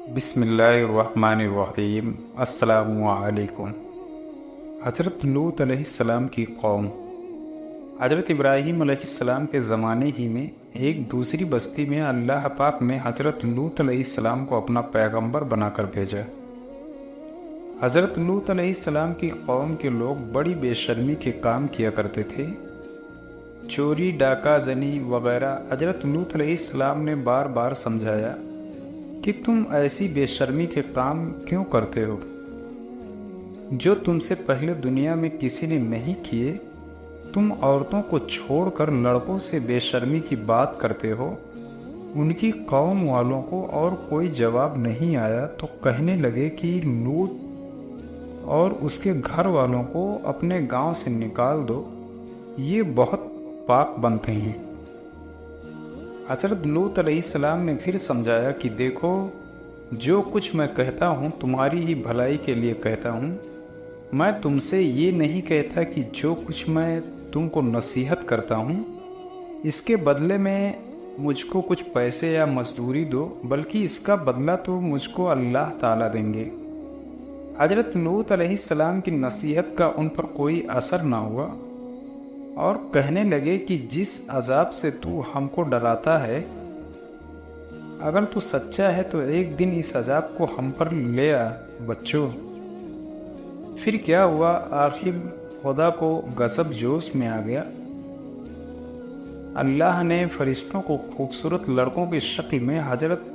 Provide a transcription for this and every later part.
بسم اللہ الرحمن الرحیم۔ السلام علیکم۔ حضرت لوط علیہ السلام کی قوم حضرت ابراہیم علیہ السلام کے زمانے ہی میں ایک دوسری بستی میں اللہ پاک نے حضرت لوط علیہ السلام کو اپنا پیغمبر بنا کر بھیجا۔ حضرت لوط علیہ السلام کی قوم کے لوگ بڑی بے شرمی کے کام کیا کرتے تھے، چوری، ڈاکہ زنی وغیرہ۔ حضرت لوط علیہ السلام نے بار بار سمجھایا کہ تم ایسی بے شرمی کے کام کیوں کرتے ہو جو تم سے پہلے دنیا میں کسی نے نہیں کیے۔ تم عورتوں کو چھوڑ کر لڑکوں سے بے شرمی کی بات کرتے ہو۔ ان کی قوم والوں کو اور کوئی جواب نہیں آیا تو کہنے لگے کہ لوط اور اس کے گھر والوں کو اپنے گاؤں سے نکال دو، یہ بہت پاک بنتے ہیں۔ حضرت لوط علیہ السلام نے پھر سمجھایا کہ دیکھو، جو کچھ میں کہتا ہوں تمہاری ہی بھلائی کے لیے کہتا ہوں۔ میں تم سے یہ نہیں کہتا کہ جو کچھ میں تم کو نصیحت کرتا ہوں اس کے بدلے میں مجھ کو کچھ پیسے یا مزدوری دو، بلکہ اس کا بدلہ تو مجھ کو اللہ تعالیٰ دیں گے۔ حضرت لوط علیہ السلام کی نصیحت کا ان پر کوئی اثر نہ ہوا اور کہنے لگے کہ جس عذاب سے تو ہم کو ڈراتا ہے، اگر تو سچا ہے تو ایک دن اس عذاب کو ہم پر لے آ بچوں۔ پھر کیا ہوا، آخر خدا کو غضب جوش میں آ گیا۔ اللہ نے فرشتوں کو خوبصورت لڑکوں کی شکل میں حضرت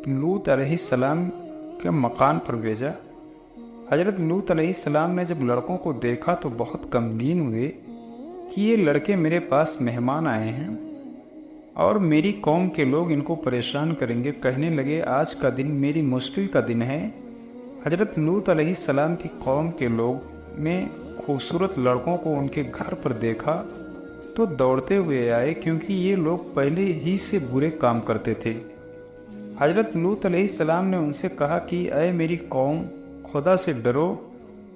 لوط علیہ السلام کے مکان پر بھیجا۔ حضرت لوط علیہ السلام نے جب لڑکوں کو دیکھا تو بہت غمگین ہوئے کہ یہ لڑکے میرے پاس مہمان آئے ہیں اور میری قوم کے لوگ ان کو پریشان کریں گے۔ کہنے لگے آج کا دن میری مشکل کا دن ہے۔ حضرت لوط علیہ السلام کی قوم کے لوگ نے خوبصورت لڑکوں کو ان کے گھر پر دیکھا تو دوڑتے ہوئے آئے، کیونکہ یہ لوگ پہلے ہی سے برے کام کرتے تھے۔ حضرت لوط علیہ السلام نے ان سے کہا کہ اے میری قوم، خدا سے ڈرو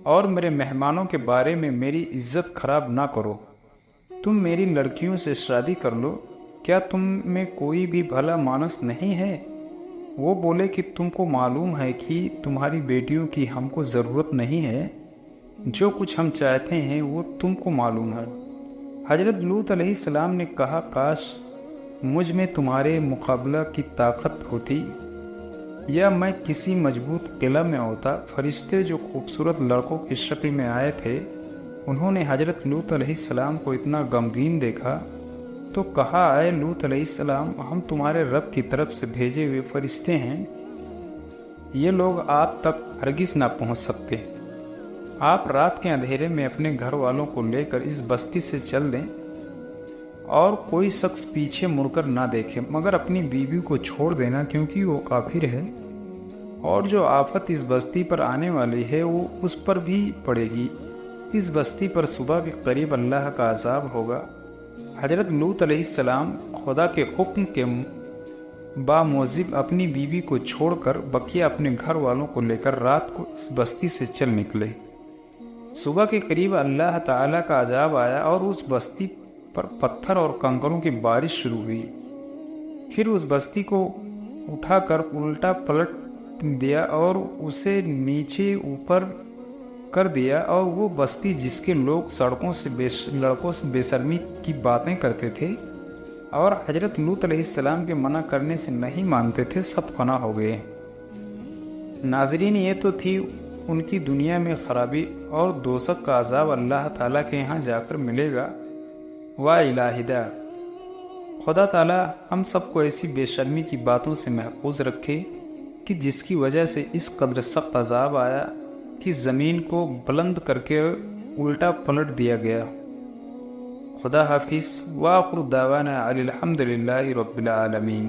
اور میرے مہمانوں کے بارے میں میری عزت خراب نہ کرو۔ تم میری لڑکیوں سے شادی کر لو، کیا تم میں کوئی بھی بھلا مانس نہیں ہے؟ وہ بولے کہ تم کو معلوم ہے کہ تمہاری بیٹیوں کی ہم کو ضرورت نہیں ہے، جو کچھ ہم چاہتے ہیں وہ تم کو معلوم ہے۔ حضرت لوط علیہ السلام نے کہا کاش مجھ میں تمہارے مقابلہ کی طاقت ہوتی یا میں کسی مضبوط قلعہ میں ہوتا۔ فرشتے جو خوبصورت لڑکوں کی شکل میں آئے تھے، انہوں نے حضرت لوط علیہ السلام کو اتنا غمگین دیکھا تو کہا اے لوط علیہ السلام، ہم تمہارے رب کی طرف سے بھیجے ہوئے فرشتے ہیں، یہ لوگ آپ تک ہرگز نہ پہنچ سکتے۔ آپ رات کے اندھیرے میں اپنے گھر والوں کو لے کر اس بستی سے چل دیں اور کوئی شخص پیچھے مڑ کر نہ دیکھے، مگر اپنی بیوی کو چھوڑ دینا کیونکہ وہ کافر ہے، اور جو آفت اس بستی پر آنے والی ہے وہ اس پر بھی پڑے گی۔ اس بستی پر صبح کے قریب اللہ کا عذاب ہوگا۔ حضرت لوط علیہ السلام خدا کے حکم کے باموجب اپنی بیوی کو چھوڑ کر بقیہ اپنے گھر والوں کو لے کر رات کو اس بستی سے چل نکلے۔ صبح کے قریب اللہ تعالیٰ کا عذاب آیا اور اس بستی پر پتھر اور کنکروں کی بارش شروع ہوئی۔ پھر اس بستی کو اٹھا کر الٹا پلٹ دیا اور اسے نیچے اوپر کر دیا، اور وہ بستی جس کے لوگ لڑکوں سے بے شرمی کی باتیں کرتے تھے اور حضرت لوط علیہ السلام کے منع کرنے سے نہیں مانتے تھے، سب فنا ہو گئے۔ ناظرین، یہ تو تھی ان کی دنیا میں خرابی، اور دوزخ کا عذاب اللہ تعالیٰ کے یہاں جا کر ملے گا۔ الہدا، خدا تعالیٰ ہم سب کو ایسی بے شرمی کی باتوں سے محفوظ رکھے کہ جس کی وجہ سے اس قدر سخت عذاب آیا کہ زمین کو بلند کر کے الٹا پلٹ دیا گیا۔ خدا حافظ، وآخر دعوانا الحمد للہ رب العالمین۔